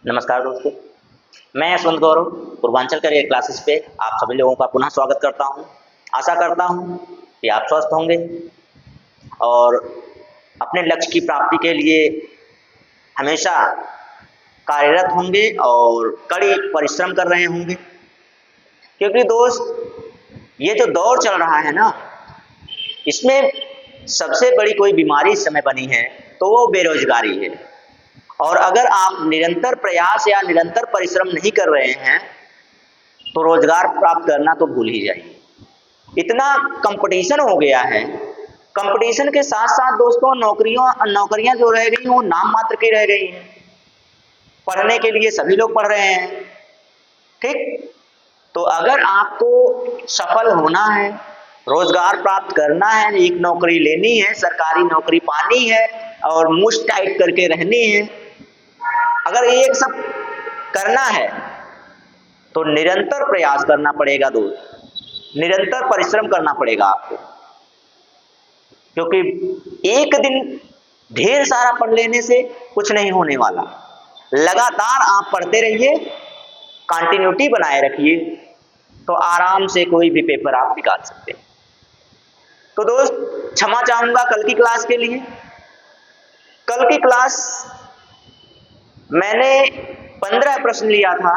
नमस्कार दोस्तों, मैं यशवंत गौरव पूर्वांचल करियर क्लासेस पे आप सभी लोगों का पुनः स्वागत करता हूं। आशा करता हूं कि आप स्वस्थ होंगे और अपने लक्ष्य की प्राप्ति के लिए हमेशा कार्यरत होंगे और कड़ी परिश्रम कर रहे होंगे। क्योंकि दोस्त ये जो दौर चल रहा है ना, इसमें सबसे बड़ी कोई बीमारी इस समय बनी है तो वो बेरोजगारी है। और अगर आप निरंतर प्रयास या निरंतर परिश्रम नहीं कर रहे हैं तो रोजगार प्राप्त करना तो भूल ही जाइए। इतना कंपटीशन हो गया है। कंपटीशन के साथ साथ दोस्तों नौकरियां जो रह गई वो नाम मात्र की रह गई हैं। पढ़ने के लिए सभी लोग पढ़ रहे हैं, ठीक। तो अगर आपको सफल होना है, रोजगार प्राप्त करना है, एक नौकरी लेनी है, सरकारी नौकरी पानी है और मुश्त टाइट करके रहनी है, अगर ये सब करना है तो निरंतर प्रयास करना पड़ेगा दोस्त, निरंतर परिश्रम करना पड़ेगा आपको। क्योंकि एक दिन ढेर सारा पढ़ लेने से कुछ नहीं होने वाला। लगातार आप पढ़ते रहिए, कंटिन्यूटी बनाए रखिए, तो आराम से कोई भी पेपर आप निकाल सकते हैं। तो दोस्त क्षमा चाहूंगा कल की क्लास के लिए। कल की क्लास मैंने 15 प्रश्न लिया था,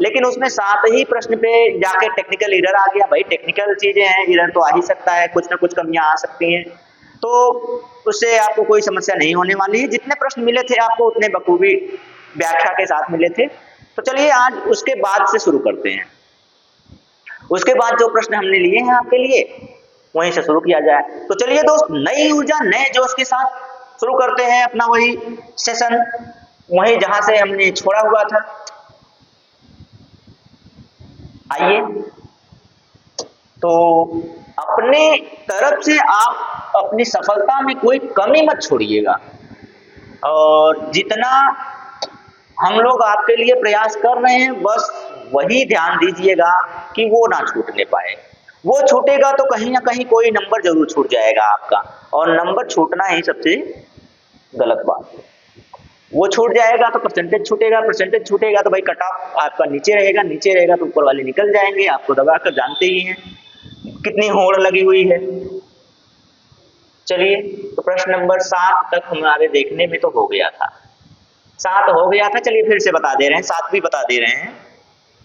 लेकिन उसमें 7 ही प्रश्न पे जाके टेक्निकल एरर आ गया। भाई टेक्निकल चीजें हैं, एरर तो आ ही सकता है, कुछ ना कुछ कमियां आ सकती हैं, तो उससे आपको कोई समस्या नहीं होने वाली है। जितने प्रश्न मिले थे आपको उतने बखूबी व्याख्या के साथ मिले थे। तो चलिए आज उसके बाद से शुरू करते हैं। उसके बाद जो प्रश्न हमने लिए हैं आपके लिए वहीं से शुरू किया जाए। तो चलिए दोस्त, नई ऊर्जा नए जोश के साथ शुरू करते हैं अपना वही सेशन, वहीं जहां से हमने छोड़ा हुआ था। आइए, तो अपने तरफ से आप अपनी सफलता में कोई कमी मत छोड़िएगा और जितना हम लोग आपके लिए प्रयास कर रहे हैं बस वही ध्यान दीजिएगा कि वो ना छूटने पाए। वो छूटेगा तो कहीं ना कहीं कोई नंबर जरूर छूट जाएगा आपका, और नंबर छूटना ही सबसे गलत बात है। वो छूट जाएगा तो परसेंटेज छूटेगा, परसेंटेज छूटेगा तो भाई कट ऑफ आपका नीचे रहेगा, नीचे रहेगा तो ऊपर वाले निकल जाएंगे, आपको दबा कर जानते ही हैं कितनी होड़ लगी हुई है। चलिए, तो प्रश्न नंबर 7 तक हमारे देखने में तो हो गया था, 7 हो गया था। चलिए फिर से बता दे रहे हैं, 7 भी बता दे रहे हैं।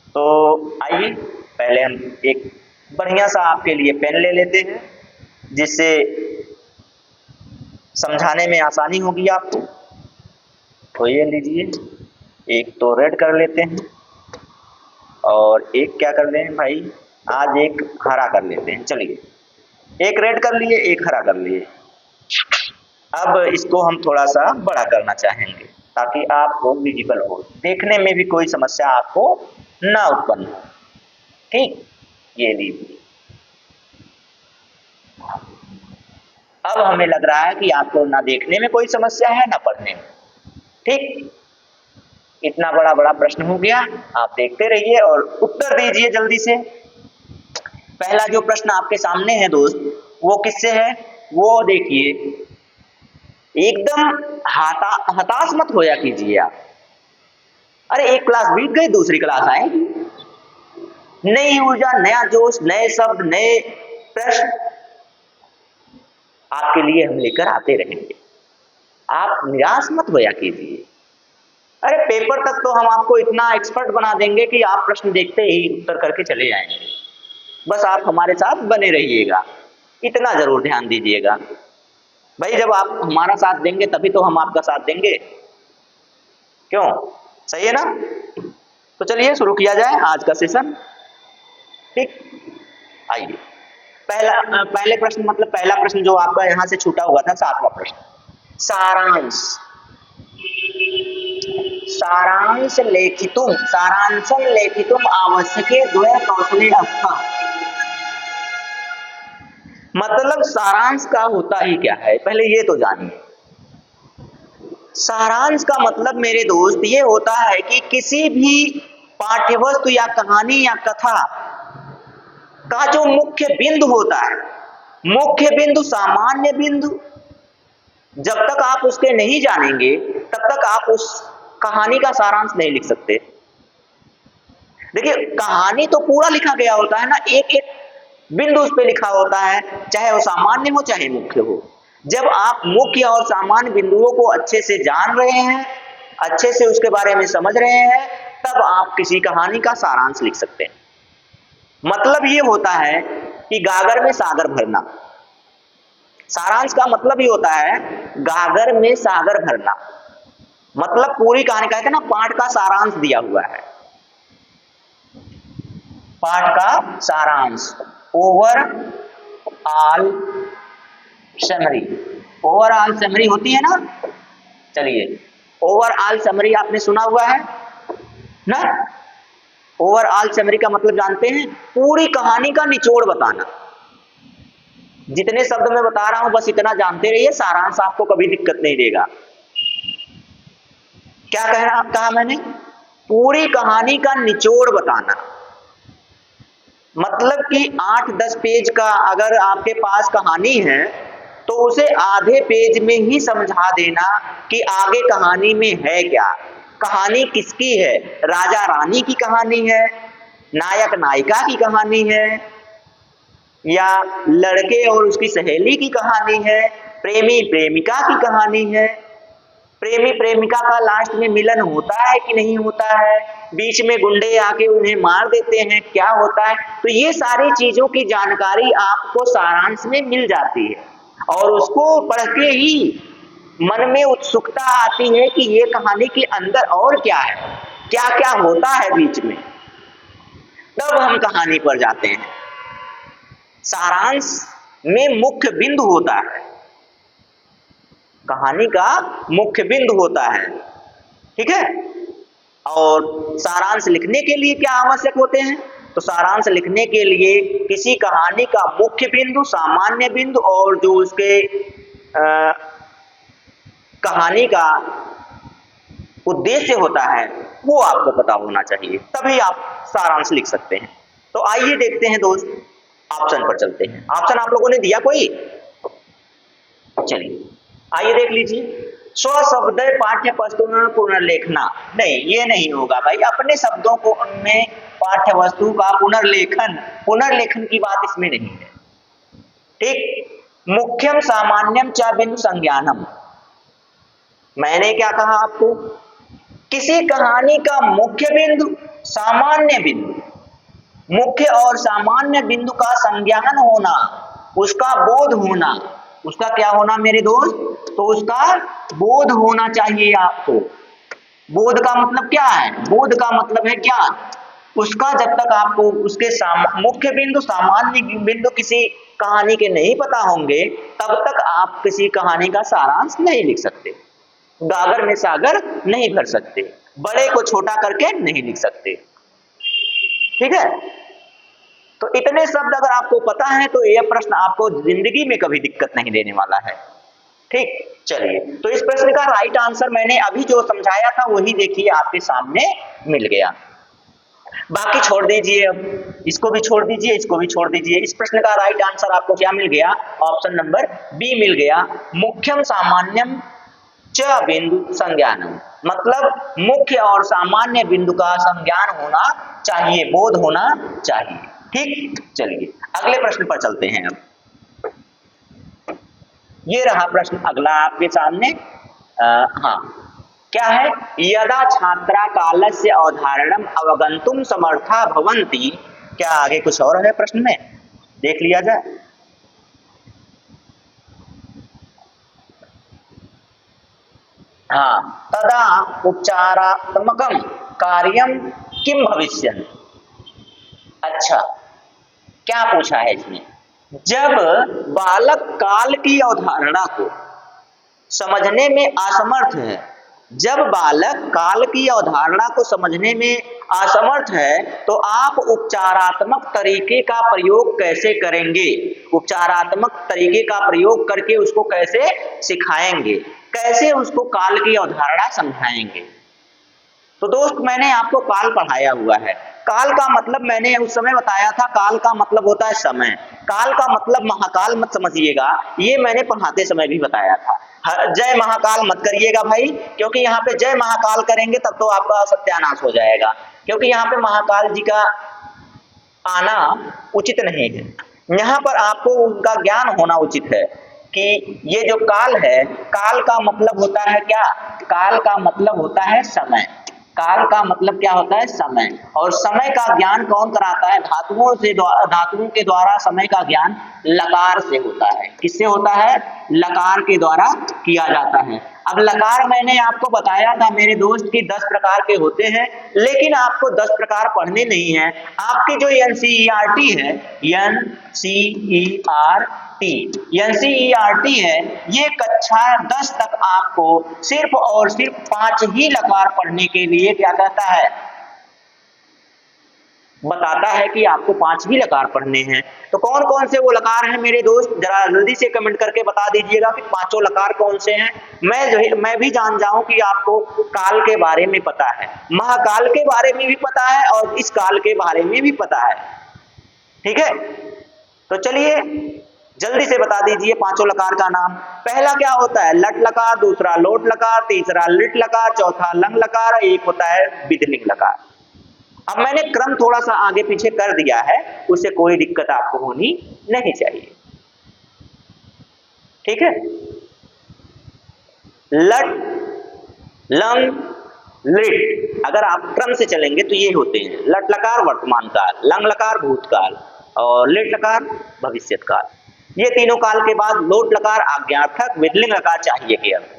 तो आइए पहले हम एक बढ़िया सा आपके लिए पेन ले लेते हैं जिससे समझाने में आसानी होगी आपको। तो ये लीजिए, एक तो रेड कर लेते हैं और एक क्या कर लें भाई, आज एक हरा कर लेते हैं। चलिए, एक रेड कर लिए, एक हरा कर लिए। अब इसको हम थोड़ा सा बड़ा करना चाहेंगे ताकि आपको विजिबल हो, देखने में भी कोई समस्या आपको ना उत्पन्न हो, ठीक। ये लीजिए। अब हमें लग रहा है कि आपको ना देखने में कोई समस्या है ना पढ़ने में, ठीक। इतना बड़ा बड़ा प्रश्न हो गया, आप देखते रहिए और उत्तर दीजिए जल्दी से। पहला जो प्रश्न आपके सामने है दोस्त, वो किससे है वो देखिए। एकदम हताश मत होया कीजिए आप। अरे एक क्लास बीत गई, दूसरी क्लास आएगी। नई ऊर्जा, नया जोश, नए शब्द, नए प्रश्न आपके लिए हम लेकर आते रहेंगे। आप निराश मत होया कीजिए। अरे पेपर तक तो हम आपको इतना एक्सपर्ट बना देंगे कि आप प्रश्न देखते ही उत्तर करके चले जाएंगे। बस आप हमारे साथ बने रहिएगा, इतना जरूर ध्यान दीजिएगा। भाई जब आप हमारा साथ देंगे तभी तो हम आपका साथ देंगे, क्यों? सही है ना? तो चलिए शुरू किया जाए आज का सेशन, ठीक। आइए, पहले प्रश्न मतलब पहला प्रश्न जो आपका यहां से छूटा हुआ था, 7वां प्रश्न, सारांश। सारांशं लेखितुम आवश्यके द्वय कौशले अर्थः। मतलब सारांश का होता ही क्या है, पहले ये तो जानिए। सारांश का मतलब मेरे दोस्त ये होता है कि किसी भी पाठ्यवस्तु या कहानी या कथा का जो मुख्य बिंदु होता है, मुख्य बिंदु, सामान्य बिंदु, जब तक आप उसके नहीं जानेंगे तब तक आप उस कहानी का सारांश नहीं लिख सकते। देखिए कहानी तो पूरा लिखा गया होता है ना, एक एक बिंदु उस पे लिखा होता है, चाहे वो सामान्य हो चाहे मुख्य हो। जब आप मुख्य और सामान्य बिंदुओं को अच्छे से जान रहे हैं, अच्छे से उसके बारे में समझ रहे हैं, तब आप किसी कहानी का सारांश लिख सकते हैं। मतलब ये होता है कि गागर में सागर भरना। सारांश का मतलब ये होता है गागर में सागर भरना, मतलब पूरी कहानी का है ना, पाठ का सारांश दिया हुआ है, पाठ का सारांश, ओवरऑल समरी। ओवरऑल समरी होती है ना, चलिए ओवरऑल समरी आपने सुना हुआ है ना। ओवरऑल समरी का मतलब जानते हैं, पूरी कहानी का निचोड़ बताना। जितने शब्द मैं बता रहा हूं बस इतना जानते रहिए, सारांश आपको कभी दिक्कत नहीं देगा। क्या कहा मैंने, पूरी कहानी का निचोड़ बताना, मतलब कि 8-10 पेज का अगर आपके पास कहानी है तो उसे आधे पेज में ही समझा देना कि आगे कहानी में है क्या, कहानी किसकी है, राजा रानी की कहानी है, नायक नायिका की कहानी है, या लड़के और उसकी सहेली की कहानी है, प्रेमी प्रेमिका की कहानी है, प्रेमी प्रेमिका का लास्ट में मिलन होता है कि नहीं होता है, बीच में गुंडे आके उन्हें मार देते हैं, क्या होता है। तो ये सारी चीजों की जानकारी आपको सारांश में मिल जाती है, और उसको पढ़ के ही मन में उत्सुकता आती है कि ये कहानी के अंदर और क्या है, क्या क्या होता है बीच में, तब हम कहानी पर जाते हैं। सारांश में मुख्य बिंदु होता है, कहानी का मुख्य बिंदु होता है, ठीक है। और सारांश लिखने के लिए क्या आवश्यक होते हैं, तो सारांश लिखने के लिए किसी कहानी का मुख्य बिंदु, सामान्य बिंदु और जो उसके कहानी का उद्देश्य होता है वो आपको पता होना चाहिए, तभी आप सारांश लिख सकते हैं। तो आइए देखते हैं दोस्त, ऑप्शन पर चलते हैं। ऑप्शन आप लोगों ने दिया कोई, चलिए आइए देख लीजिए। स्वशब्द पाठ्य वस्तु पुनर्लेखना, नहीं ये नहीं होगा भाई, अपने शब्दों को उनमें पाठ्य वस्तु का पुनर्लेखन की बात इसमें नहीं है, ठीक। मुख्यम सामान्यम च बिंदु संज्ञानम, मैंने क्या कहा आपको, किसी कहानी का मुख्य बिंदु सामान्य बिंदु, मुख्य और सामान्य बिंदु का संज्ञान होना, उसका बोध होना, उसका क्या होना मेरे दोस्त, तो उसका बोध होना चाहिए आपको। बोध का मतलब क्या है, बोध का मतलब है ज्ञान। उसका जब तक आपको उसके मुख्य बिंदु सामान्य बिंदु किसी कहानी के नहीं पता होंगे, तब तक आप किसी कहानी का सारांश नहीं लिख सकते, गागर में सागर नहीं भर सकते, बड़े को छोटा करके नहीं लिख सकते, ठीक है। तो इतने शब्द अगर आपको पता है तो यह प्रश्न आपको जिंदगी में कभी दिक्कत नहीं देने वाला है, ठीक। चलिए, तो इस प्रश्न का राइट आंसर मैंने अभी जो समझाया था वही देखिए आपके सामने मिल गया। बाकी छोड़ दीजिए, अब इसको भी छोड़ दीजिए, इसको भी छोड़ दीजिए। इस प्रश्न का राइट आंसर आपको क्या मिल गया, ऑप्शन नंबर बी मिल गया, मुख्यम सामान्यम च बिंदु संज्ञानम, मतलब मुख्य और सामान्य बिंदु का संज्ञान होना चाहिए, बोध होना चाहिए, ठीक। चलिए अगले प्रश्न पर चलते हैं। अब ये रहा प्रश्न अगला आपके सामने। हाँ क्या है, यदा छात्रा कालस्य अवधारणम अवगंतुम समर्था भवन्ति, क्या आगे कुछ और है प्रश्न में, देख लिया जाए। हाँ, तदा उपचारात्मकम कार्यम किम भविष्यति। अच्छा क्या पूछा है इसमें, जब बालक काल की अवधारणा को समझने में असमर्थ है, जब बालक काल की अवधारणा को समझने में असमर्थ है तो आप उपचारात्मक तरीके का प्रयोग कैसे करेंगे, उपचारात्मक तरीके का प्रयोग करके उसको कैसे सिखाएंगे, कैसे उसको काल की अवधारणा समझाएंगे। तो दोस्त मैंने आपको काल पढ़ाया हुआ है। काल का मतलब मैंने उस समय बताया था, काल का मतलब होता है समय। काल का मतलब महाकाल मत समझिएगा, ये मैंने पढ़ाते समय भी बताया था। जय महाकाल मत करिएगा भाई, क्योंकि यहाँ पे जय महाकाल करेंगे तब तो आपका सत्यानाश हो जाएगा, क्योंकि यहाँ पे महाकाल जी का आना उचित नहीं है। यहाँ पर आपको उनका ज्ञान होना उचित है कि ये जो काल है, काल का मतलब होता है क्या? काल का मतलब होता है समय। काल का मतलब क्या होता है? समय। और समय का ज्ञान कौन कराता है? धातुओं के द्वारा समय का ज्ञान लकार से होता है। किससे होता है? लकार के द्वारा किया जाता है। अब लकार मैंने आपको बताया था मेरे दोस्त की 10 प्रकार के होते हैं, लेकिन आपको 10 प्रकार पढ़ने नहीं है। आपकी जो एनसीईआरटी है, एनसीईआरटी है, ये कक्षा 10 तक आपको सिर्फ और सिर्फ 5 ही लकार पढ़ने के लिए क्या कहता है? बताता है कि आपको 5 ही लकार पढ़ने हैं। तो कौन कौन से वो लकार हैं मेरे दोस्त, जरा जल्दी से कमेंट करके बता दीजिएगा कि पांचों लकार कौन से हैं। मैं भी जान जाऊं कि आपको काल के बारे में पता है, महाकाल के बारे में भी पता है और इस काल के बारे में भी पता है। ठीक है, तो चलिए जल्दी से बता दीजिए पांचों लकार का नाम। पहला क्या होता है? लट लकार, दूसरा लोट लकार, तीसरा लिट लकार, चौथा लंग लकार, एक होता है विधिलिंग लकार। अब मैंने क्रम थोड़ा सा आगे पीछे कर दिया है, उससे कोई दिक्कत आपको होनी नहीं चाहिए। ठीक है, लट, लंग, लिट अगर आप क्रम से चलेंगे तो ये होते हैं। लट लकार वर्तमान काल, लंग लकार भूतकाल और लिट लकार भविष्यत काल। ये तीनों काल के बाद लोट लकार आज्ञार्थक, विधिलिंग लकार चाहिए के अर्थ।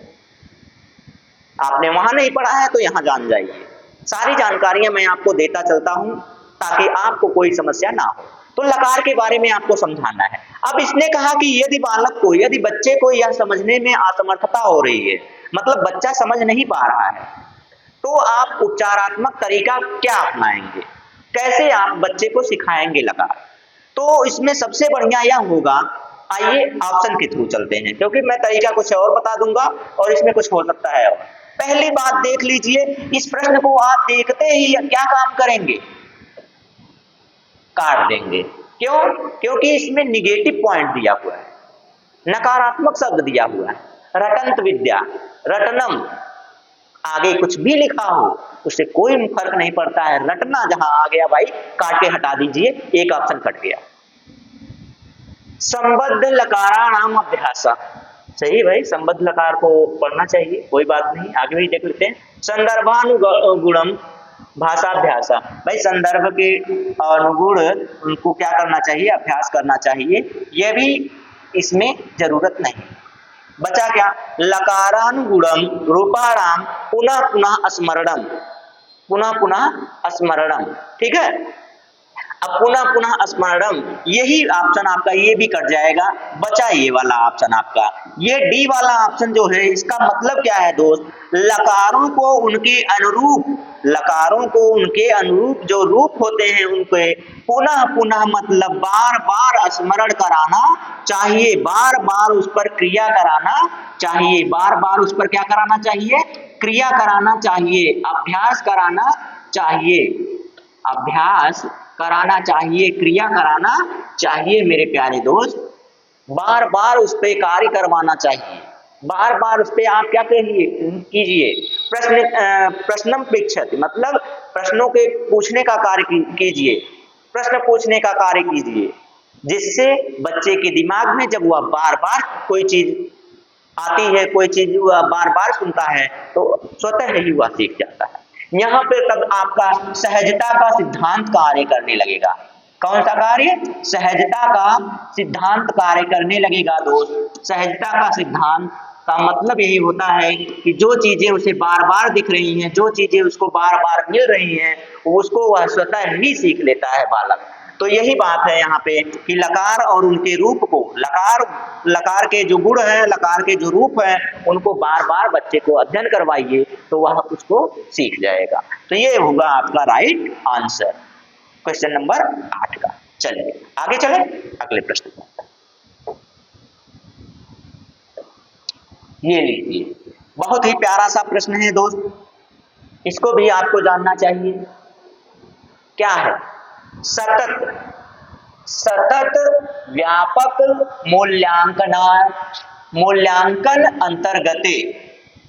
आपने वहां नहीं पढ़ा है तो यहां जान जाइए। सारी जानकारियां मैं आपको देता चलता हूं ताकि आपको कोई समस्या ना हो। तो लकार के बारे में आपको समझाना है। अब इसने कहा कि यदि बच्चे को यह समझने में असमर्थता हो रही है, मतलब बच्चा समझ नहीं पा रहा है, तो आप उपचारात्मक तरीका क्या अपनाएंगे? कैसे आप बच्चे को सिखाएंगे लकार? तो इसमें सबसे बढ़िया यह होगा, आइए ऑप्शन के थ्रू चलते हैं, क्योंकि मैं तरीका कुछ और बता दूंगा और इसमें कुछ हो सकता है और। पहली बात देख लीजिए, इस प्रश्न को आप देखते ही क्या काम करेंगे? काट देंगे। क्यों? क्योंकि इसमें निगेटिव पॉइंट दिया हुआ है, नकारात्मक शब्द दिया हुआ है। रटंत विद्या, रटनम, आगे कुछ भी लिखा हो उससे कोई फर्क नहीं पड़ता है। रटना जहां आ गया भाई, काट के हटा दीजिए, एक ऑप्शन कट गया। संबद्ध लकाराणाम अभ्यास, सही भाई, संबद्ध लकार को पढ़ना चाहिए, कोई बात नहीं, आगे भी देख लेते हैं। संदर्भानुगुणम भाषाभ्यास, भाई संदर्भ के अनुगुण उनको क्या करना चाहिए? अभ्यास करना चाहिए। यह भी इसमें जरूरत नहीं। बचा क्या? लकारानुगुणम रूपाणाम पुनः पुनः स्मरणम, पुनः पुनः स्मरणम। ठीक है, अब पुनः पुनः स्मरणम, यही ऑप्शन आपका ये भी कट जाएगा। बचा ये वाला ऑप्शन आपका, ये डी वाला ऑप्शन जो है, इसका मतलब क्या है दोस्त? लकारों को उनके अनुरूप जो रूप होते हैं उनके पुनः पुनः मतलब बार बार स्मरण कराना चाहिए, बार बार उस पर क्रिया कराना चाहिए, बार बार उस पर क्या कराना चाहिए? क्रिया कराना चाहिए, अभ्यास कराना चाहिए, अभ्यास कराना चाहिए, क्रिया कराना चाहिए मेरे प्यारे दोस्त। बार बार उस पे कार्य करवाना चाहिए, बार बार उस पे आप क्या कीजिए? प्रश्नम पृच्छति, मतलब प्रश्नों के पूछने का कार्य कीजिए, प्रश्न पूछने का कार्य कीजिए, जिससे बच्चे के दिमाग में जब वह बार बार कोई चीज आती है, कोई चीज वह बार बार सुनता है, तो स्वतः ही वह सीख जाता है। यहाँ पे तब आपका सहजता का सिद्धांत कार्य करने लगेगा। कौन सा कार्य? सहजता का सिद्धांत कार्य करने लगेगा दोस्त। सहजता का सिद्धांत का मतलब यही होता है कि जो चीजें उसे बार बार दिख रही हैं, जो चीजें उसको बार बार मिल रही हैं, उसको वह स्वतः ही सीख लेता है बालक। तो यही बात है यहाँ पे कि लकार और उनके रूप को, लकार के जो गुण हैं, लकार के जो रूप हैं, उनको बार बार बच्चे को अध्ययन करवाइए तो वह उसको सीख जाएगा। तो ये होगा आपका राइट आंसर, क्वेश्चन नंबर 8 का। चलिए आगे चले अगले प्रश्न पर। ये लीजिए, बहुत ही प्यारा सा प्रश्न है दोस्त। इसको भी आपको जानना चाहिए। क्या है? सतत सतत व्यापक मूल्यांकन अंतर्गते,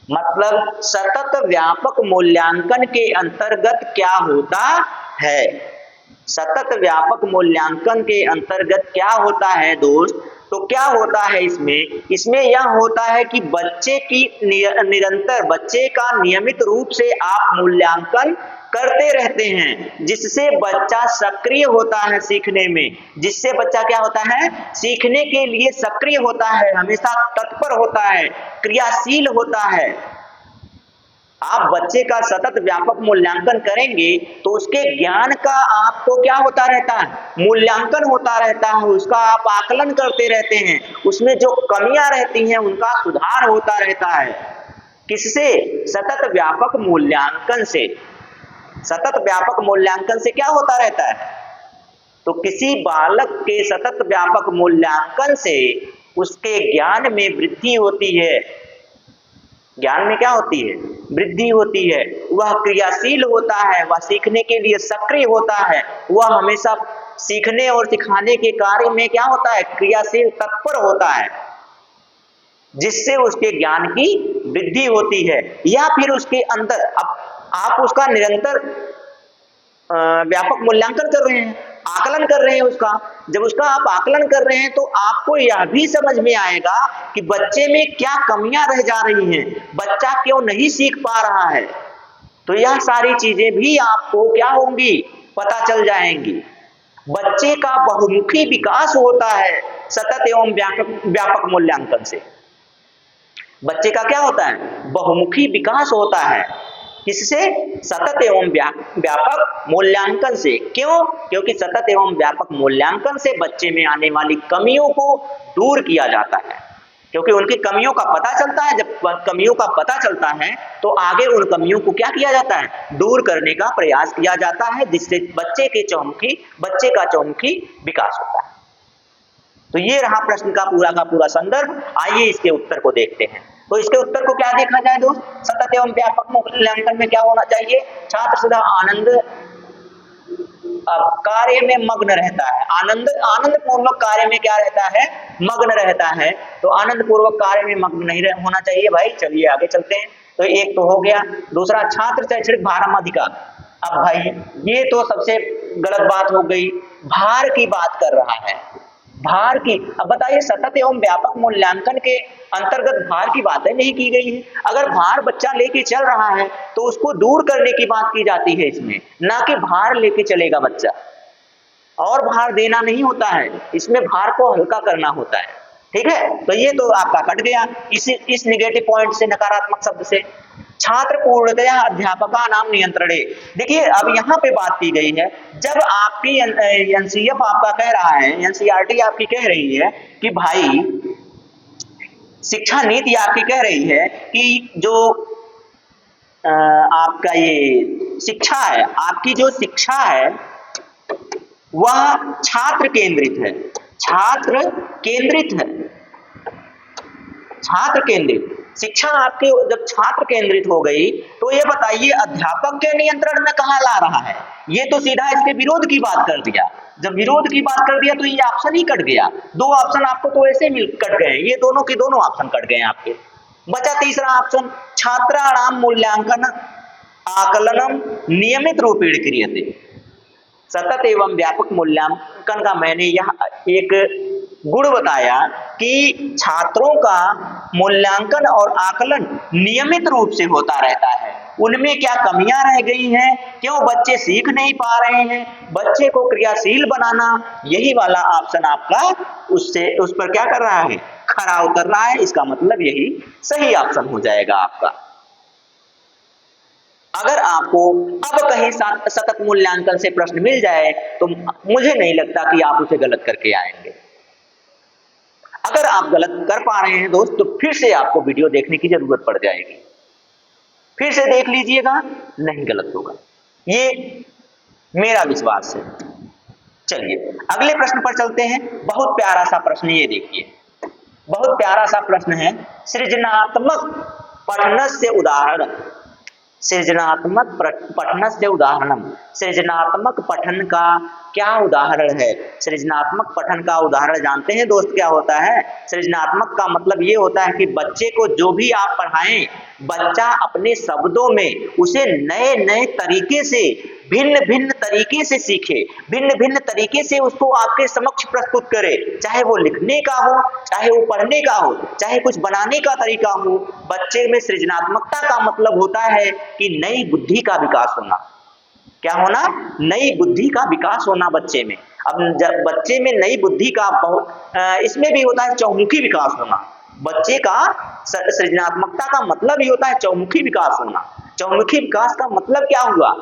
मतलब सतत व्यापक मूल्यांकन के अंतर्गत क्या होता है? सतत व्यापक मूल्यांकन के अंतर्गत क्या होता है दोस्त? तो क्या होता है इसमें यह होता है कि बच्चे की निरंतर, बच्चे का नियमित रूप से आप मूल्यांकन करते रहते हैं, जिससे बच्चा सक्रिय होता है सीखने में, जिससे बच्चा क्या होता है? सीखने के लिए सक्रिय होता है, हमेशा तत्पर होता है, क्रियाशील होता है। आप बच्चे का सतत व्यापक मूल्यांकन करेंगे तो उसके ज्ञान का आपको क्या होता रहता है? मूल्यांकन होता रहता है, उसका आप आकलन करते रहते हैं, उसमें जो कमियां रहती हैं उनका सुधार होता रहता है। किससे? सतत व्यापक मूल्यांकन से। सतत व्यापक मूल्यांकन से क्या होता रहता है? तो किसी बालक के सतत व्यापक मूल्यांकन से उसके ज्ञान में वृद्धि होती है। ज्ञान में क्या होती है? वृद्धि होती है। वह क्रियाशील होता है, वह सीखने के लिए सक्रिय होता है, वह हमेशा सीखने और सिखाने के कार्य में क्या होता है? क्रियाशील, तत्पर होता है, जिससे उसके ज्ञान की वृद्धि होती है। या फिर उसके अंदर अब आप उसका निरंतर व्यापक मूल्यांकन कर रहे हैं, आकलन कर रहे हैं उसका। जब उसका आप आकलन कर रहे हैं तो आपको यह भी समझ में आएगा कि बच्चे में क्या कमियां रह जा रही हैं, बच्चा क्यों नहीं सीख पा रहा है। तो यह सारी चीजें भी आपको क्या होंगी? पता चल जाएंगी। बच्चे का बहुमुखी विकास होता है सतत एवं व्यापक मूल्यांकन से। बच्चे का क्या होता है? बहुमुखी विकास होता है। किससे? सतत एवं व्यापक मूल्यांकन से। क्यों? क्योंकि सतत एवं व्यापक मूल्यांकन से बच्चे में आने वाली कमियों को दूर किया जाता है, क्योंकि उनकी कमियों का पता चलता है। जब कमियों का पता चलता है तो आगे उन कमियों को क्या किया जाता है? दूर करने का प्रयास किया जाता है, जिससे बच्चे का चहुमुखी विकास होता है। तो ये रहा प्रश्न का पूरा संदर्भ। आइए इसके उत्तर को देखते हैं। तो इसके उत्तर को क्या देखा जाए दोस्त? सतत एवं व्यापक मूल्यांकन में क्या होना चाहिए? छात्र सदा आनंद कार्य में मग्न रहता है। आनंद पूर्वक कार्य में क्या रहता है? मग्न रहता है। तो आनंद पूर्वक कार्य में मग्न नहीं होना चाहिए भाई। चलिए आगे चलते हैं। तो एक तो हो गया। दूसरा, छात्र शैक्षणिक भारमाधिकार। अब भाई ये तो सबसे गलत बात हो गई, भार की बात कर रहा है, भार की। अब बताइए, सतत एवं व्यापक मूल्यांकन के अंतर्गत भार की बातें नहीं की गई है। अगर भार बच्चा लेके चल रहा है तो उसको दूर करने की बात की जाती है इसमें, ना कि भार लेके चलेगा बच्चा। और भार देना नहीं होता है, इसमें भार को हल्का करना होता है। ठीक है, तो ये तो आपका कट गया इस निगेटिव पॉइंट से, नकारात्मक शब्द से। छात्र पूर्णतया अध्यापका नाम नियंत्रणे। देखिए अब यहाँ पे बात की गई है, जब आपकी एनसीएफ आपका कह रहा है, एनसीईआरटी आपकी कह रही है कि भाई शिक्षा नीति आपकी कह रही है कि जो आपका ये शिक्षा है, आपकी जो शिक्षा है वह छात्र केंद्रित है, छात्र केंद्रित है, छात्र केंद्रित शिक्षा आपकी जब छात्र केंद्रित हो गई तो ये बताइए अध्यापक के नियंत्रण में कहां ला रहा है? ये तो सीधा इसके विरोध की बात कर दिया। जब विरोध की बात कर दिया तो ये ऑप्शन ही कट गया। दो ऑप्शन आपको तो ऐसे मिल कट गए, ये दोनों के दोनों ऑप्शन कट गए आपके। बचा तीसरा ऑप्शन, छात्राणाम मूल्यांकन आकलनम नियमित रूपेण क्रियते। सतत एवं व्यापक मूल्यांकन का मैंने यह एक गुण बताया कि छात्रों का मूल्यांकन और आकलन नियमित रूप से होता रहता है। उनमें क्या कमियां रह गई हैं, क्यों बच्चे सीख नहीं पा रहे हैं, बच्चे को क्रियाशील बनाना, यही वाला ऑप्शन आपका उस पर क्या कर रहा है? खरा उतर रहा है। इसका मतलब यही सही ऑप्शन हो जाएगा आपका। अगर आपको अब कहीं सतत मूल्यांकन से प्रश्न मिल जाए तो मुझे नहीं लगता कि आप उसे गलत करके आएंगे। अगर आप गलत कर पा रहे हैं दोस्त तो फिर से आपको वीडियो देखने की जरूरत पड़ जाएगी, फिर से देख लीजिएगा, नहीं गलत होगा, ये मेरा विश्वास है। चलिए अगले प्रश्न पर चलते हैं। बहुत प्यारा सा प्रश्न, ये देखिए, बहुत प्यारा सा प्रश्न है। सृजनात्मक पठन से उदाहरण। सृजनात्मक पठनस्य उदाहरणम, सृजनात्मक पठन का क्या उदाहरण है? सृजनात्मक पठन का उदाहरण जानते हैं दोस्त क्या होता है? सृजनात्मक का मतलब ये होता है कि बच्चे को जो भी आप पढ़ाएं, बच्चा अपने शब्दों में उसे नए नए तरीके से, भिन्न भिन्न तरीके से सीखे, भिन्न भिन्न तरीके से उसको आपके समक्ष प्रस्तुत करे, चाहे वो लिखने का हो, चाहे वो पढ़ने का हो, चाहे कुछ बनाने का तरीका हो। बच्चे में सृजनात्मकता का मतलब होता है कि नई बुद्धि का विकास होना। क्या होना? नई बुद्धि का विकास होना बच्चे में। अब जब बच्चे में नई बुद्धि का इसमें भी होता है चौमुखी विकास होना। बच्चे का सृजनात्मकता का मतलब ही होता है चौमुखी विकास होना। चौमुखी विकास का मतलब क्या हुआ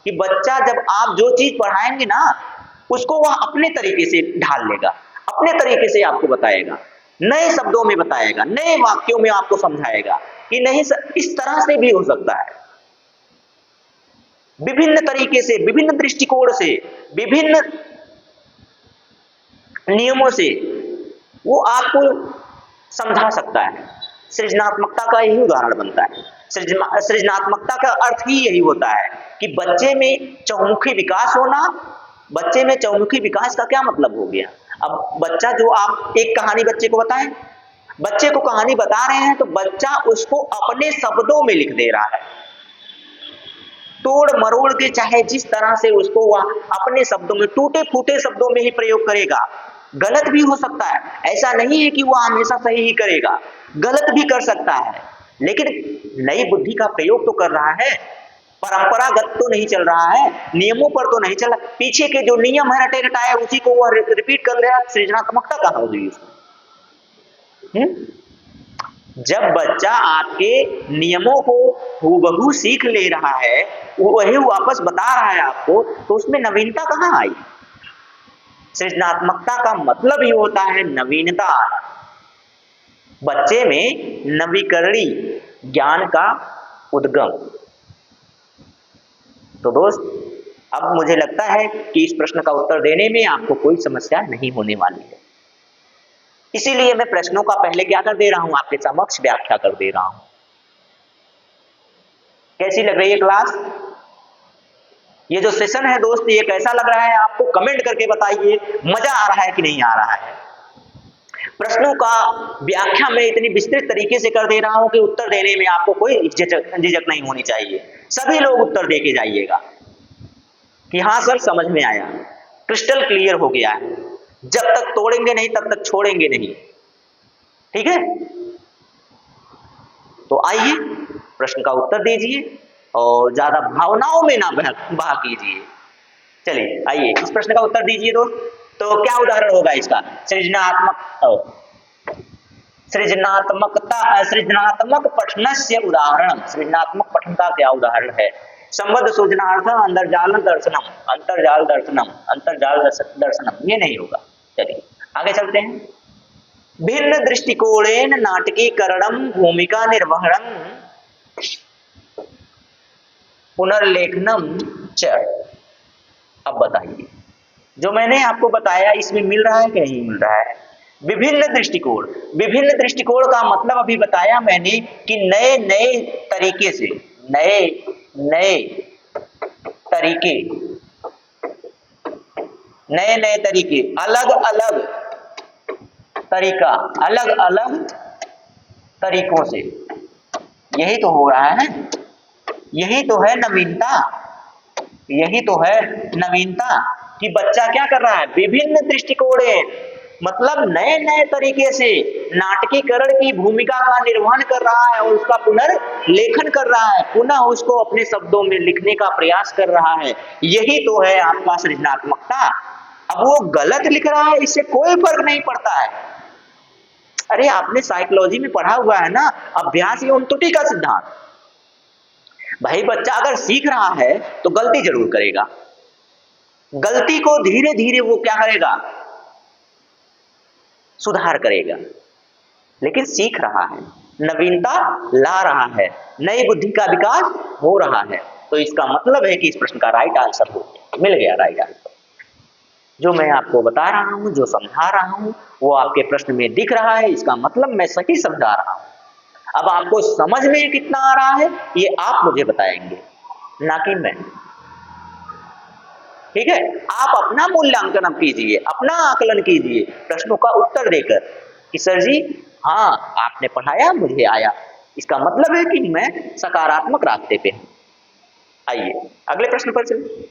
कि बच्चा जब आप जो चीज पढ़ाएंगे ना, उसको वह अपने तरीके से ढाल लेगा, अपने तरीके से आपको बताएगा, नए शब्दों में बताएगा, नए वाक्यों में आपको समझाएगा कि नहीं इस तरह से भी हो सकता है। विभिन्न तरीके से, विभिन्न दृष्टिकोण से, विभिन्न नियमों से वो आपको समझा सकता है। सृजनात्मकता का यही उदाहरण बनता है। सृजनात्मकता का अर्थ ही यही होता है कि बच्चे में चौमुखी विकास होना। बच्चे में चौमुखी विकास का क्या मतलब हो गया? अब बच्चा जो आप एक कहानी बच्चे को बताएं, बच्चे को कहानी बता रहे हैं तो बच्चा उसको अपने शब्दों में लिख दे रहा है, तोड़ मरोड़ के, चाहे जिस तरह से उसको वह अपने शब्दों में, टूटे फूटे शब्दों में ही प्रयोग करेगा। गलत भी हो सकता है, ऐसा नहीं है कि वह हमेशा सही ही करेगा, गलत भी कर सकता है, लेकिन नई बुद्धि का प्रयोग तो कर रहा है, परंपरागत तो नहीं चल रहा है, नियमों पर तो नहीं चल रहा, पीछे के जो नियम है रटे रटाए उसी को वह रिपीट कर रहा है। सृजनात्मकता कहाँ हो गई उसमें? जब बच्चा आपके नियमों को हूबहू सीख ले रहा है, वही वापस बता रहा है आपको, तो उसमें नवीनता कहाँ आई? सृजनात्मकता का मतलब ही होता है नवीनता आना, बच्चे में नवीकरणीय ज्ञान का उद्गम। तो दोस्त, अब मुझे लगता है कि इस प्रश्न का उत्तर देने में आपको कोई समस्या नहीं होने वाली है, इसीलिए मैं प्रश्नों का पहले क्या कर दे रहा हूं, आपके समक्ष व्याख्या कर दे रहा हूं। कैसी लग रही है क्लास? ये जो सेशन है दोस्त, ये कैसा लग रहा है आपको? कमेंट करके बताइए, मजा आ रहा है कि नहीं आ रहा है? प्रश्नों का व्याख्या मैं इतनी विस्तृत तरीके से कर दे रहा हूं कि उत्तर देने में आपको कोई झिझक नहीं होनी चाहिए। सभी लोग उत्तर दे के जाइएगा कि हाँ सर समझ में आया, क्रिस्टल क्लियर हो गया है। जब तक तोड़ेंगे नहीं तब तक छोड़ेंगे नहीं, ठीक है? तो आइए प्रश्न का उत्तर दीजिए और ज्यादा भावनाओं में ना बहा कीजिए। चलिए आइए इस प्रश्न का उत्तर दीजिए दोस्त। तो क्या उदाहरण होगा इसका? सृजनात्मक पठनस्य उदाहरण। सृजनात्मक पठन का क्या उदाहरण है? संबद्ध सूचनार्थ अंतर्जाल दर्शनम, अंतर्जाल दर्शनम, अंतर्जाल दर्शनम, ये नहीं होगा। चलिए आगे चलते हैं। भिन्न दृष्टिकोणेन नाटकीकरणम भूमिका निर्वहणम पुनर्लेखनम च। अब बताइए, जो मैंने आपको बताया इसमें मिल रहा है कि नहीं मिल रहा है? विभिन्न दृष्टिकोण, विभिन्न दृष्टिकोण का मतलब अभी बताया मैंने कि नए नए तरीके से, नए नए तरीके, नए नए तरीके, अलग अलग तरीका, अलग अलग तरीकों से, यही तो हो रहा है, यही तो है नवीनता, यही तो है नवीनता कि बच्चा क्या कर रहा है? विभिन्न दृष्टिकोण, मतलब नए नए तरीके से नाटकीकरण की भूमिका का निर्वहन कर रहा है और उसका पुनर्लेखन कर रहा है, पुनः उसको अपने शब्दों में लिखने का प्रयास कर रहा है। यही तो है आपका सृजनात्मकता। अब वो गलत लिख रहा है, इससे कोई फर्क नहीं पड़ता है। अरे आपने साइकोलॉजी में पढ़ा हुआ है ना, अभ्यास एवं त्रुटि का सिद्धांत। भाई बच्चा अगर सीख रहा है तो गलती जरूर करेगा, गलती को धीरे धीरे वो क्या करेगा? सुधार करेगा, लेकिन सीख रहा है, नवीनता ला रहा है, नई बुद्धि का विकास हो रहा है। तो इसका मतलब है कि इस प्रश्न का राइट आंसर मिल गया, राइट आंसर। जो मैं आपको बता रहा हूं, जो समझा रहा हूं, वो आपके प्रश्न में दिख रहा है, इसका मतलब मैं सही समझा रहा हूं। अब आपको समझ में कितना आ रहा है ये आप मुझे बताएंगे, ना कि मैं। ठीक है, आप अपना मूल्यांकन अब कीजिए, अपना आकलन कीजिए प्रश्नों का उत्तर देकर कि सर जी हाँ आपने पढ़ाया मुझे आया, इसका मतलब है कि मैं सकारात्मक रास्ते पे हूं। आइए अगले प्रश्न पर चलिए।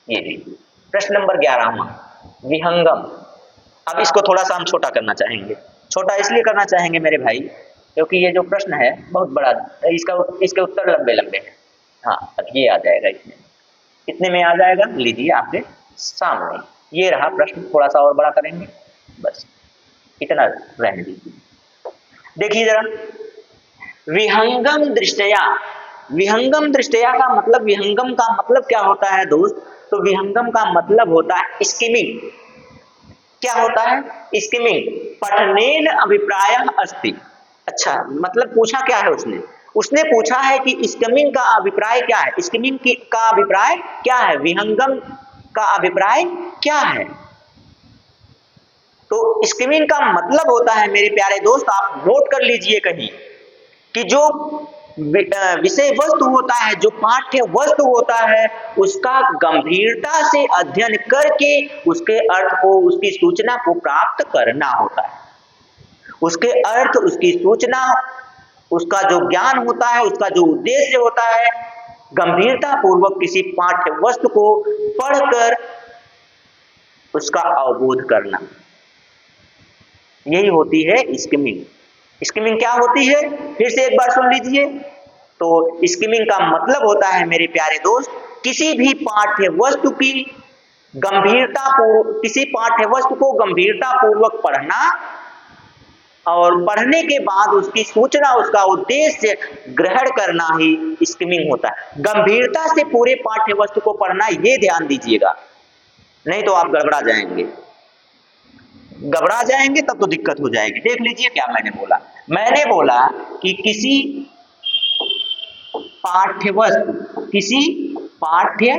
ये लीजिए प्रश्न नंबर 11वां, विहंगम। अब इसको थोड़ा सा हम छोटा करना चाहेंगे। छोटा इसलिए करना चाहेंगे मेरे भाई क्योंकि ये जो प्रश्न है बहुत बड़ा, इसके उत्तर लंबे लंबे हैं। हाँ अब ये आ जाएगा इसमें, कितने में आ जाएगा, लीजिए आपके सामने ये रहा प्रश्न, थोड़ा सा और बड़ा करेंगे, बस इतना रहने दीजिए। देखिए जरा, विहंगम दृष्टया, विहंगम दृष्टया का मतलब, विहंगम का मतलब क्या होता है दोस्त, तो विहंगम का मतलब होता है स्किमिंग। क्या होता है, स्किमिंग। पठनेन अभिप्राय अस्ति। अच्छा मतलब पूछा क्या है उसने, उसने पूछा है कि स्किमिंग का अभिप्राय क्या है, स्किमिंग का अभिप्राय क्या है, विहंगम का अभिप्राय क्या है। तो स्किमिंग का मतलब होता है मेरे प्यारे दोस्त, आप नोट कर लीजिए कहीं, कि जो विषय वस्तु होता है, जो पाठ्य वस्तु होता है, उसका गंभीरता से अध्ययन करके उसके अर्थ को, उसकी सूचना को प्राप्त करना होता है। उसके अर्थ, उसकी सूचना, उसका जो ज्ञान होता है, उसका जो उद्देश्य होता है, गंभीरता पूर्वक किसी पाठ्य वस्तु को पढ़कर उसका अवबोध करना, यही होती है स्किमिंग। स्किमिंग क्या होती है, फिर से एक बार सुन लीजिए। तो स्किमिंग का मतलब होता है मेरे प्यारे दोस्त, किसी भी पाठ्य वस्तु की गंभीरता पूर्वक, किसी पाठ्य वस्तु को गंभीरता पूर्वक पढ़ना और पढ़ने के बाद उसकी सूचना, उसका उद्देश्य ग्रहण करना ही स्किमिंग होता है। गंभीरता से पूरे पाठ्य वस्तु को पढ़ना, ये ध्यान दीजिएगा, नहीं तो आप गड़बड़ा जाएंगे। घबरा जाएंगे तब तो दिक्कत हो जाएगी। देख लीजिए क्या मैंने बोला, मैंने बोला कि किसी पाठ्य वस्तु, किसी पाठ्य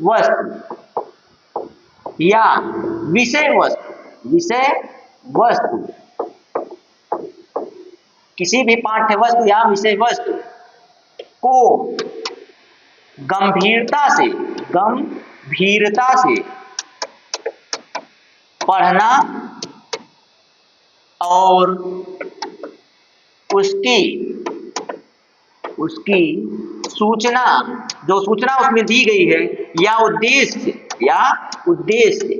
वस्तु या विषय वस्तु, विषय वस्तु, किसी भी पाठ्य वस्तु या विषय वस्तु को गंभीरता से, गंभीरता से पढ़ना और उसकी सूचना, जो सूचना उसमें दी गई है, या उद्देश्य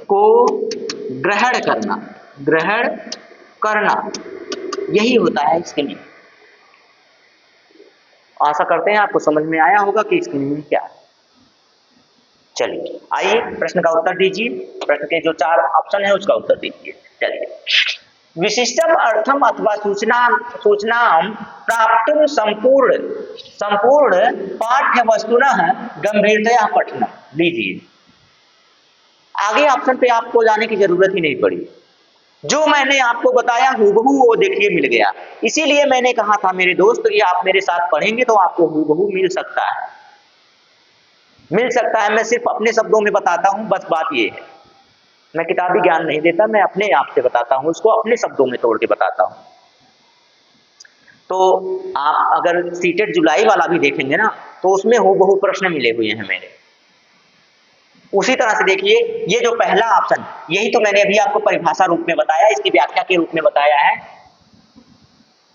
को ग्रहण करना, यही होता है स्किमिंग। आशा करते हैं आपको समझ में आया होगा कि स्किमिंग क्या है। चलिए आइए प्रश्न का उत्तर दीजिए, प्रश्न के जो 4 ऑप्शन है उसका उत्तर दीजिए। चलिए, विशिष्टम अर्थम अथवा सूचना प्राप्तुम संपूर्ण पाठ्य वस्तुनः गंभीरतया पठनम। लीजिए, आगे ऑप्शन पे आपको जाने की जरूरत ही नहीं पड़ी, जो मैंने आपको बताया हूबहू वो देखिए मिल गया। इसीलिए मैंने कहा था मेरे दोस्त कि आप मेरे साथ पढ़ेंगे तो आपको हूबहू मिल सकता है, मैं सिर्फ अपने शब्दों में बताता हूं, बस बात ये है, मैं किताबी ज्ञान नहीं देता, मैं अपने आप से बताता हूं, उसको अपने शब्दों में तोड़ के बताता हूं। तो आप अगर सीटेट जुलाई वाला भी देखेंगे ना, तो उसमें हूबहू प्रश्न मिले हुए हैं मेरे। उसी तरह से देखिए, ये जो पहला ऑप्शन, यही तो मैंने अभी आपको परिभाषा रूप में बताया, इसकी व्याख्या के रूप में बताया है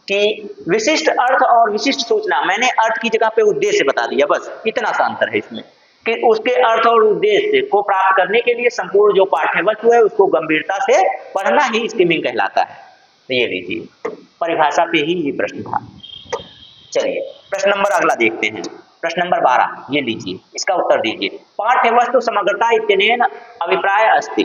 कि विशिष्ट अर्थ और विशिष्ट सूचना। मैंने अर्थ की जगह पे उद्देश्य बता दिया, बस इतना सा अंतर है इसमें, कि उसके अर्थ और उद्देश्य को प्राप्त करने के लिए संपूर्ण जो पाठ्य वस्तु है उसको गंभीरता से पढ़ना ही स्किमिंग कहलाता है। तो ये लीजिए, परिभाषा पे ही ये प्रश्न था। चलिए प्रश्न नंबर अगला देखते हैं, प्रश्न नंबर 12, ये लीजिए, इसका उत्तर दीजिए। पाठ्य वस्तु समग्रता इत्यनेन अभिप्राय अस्ति।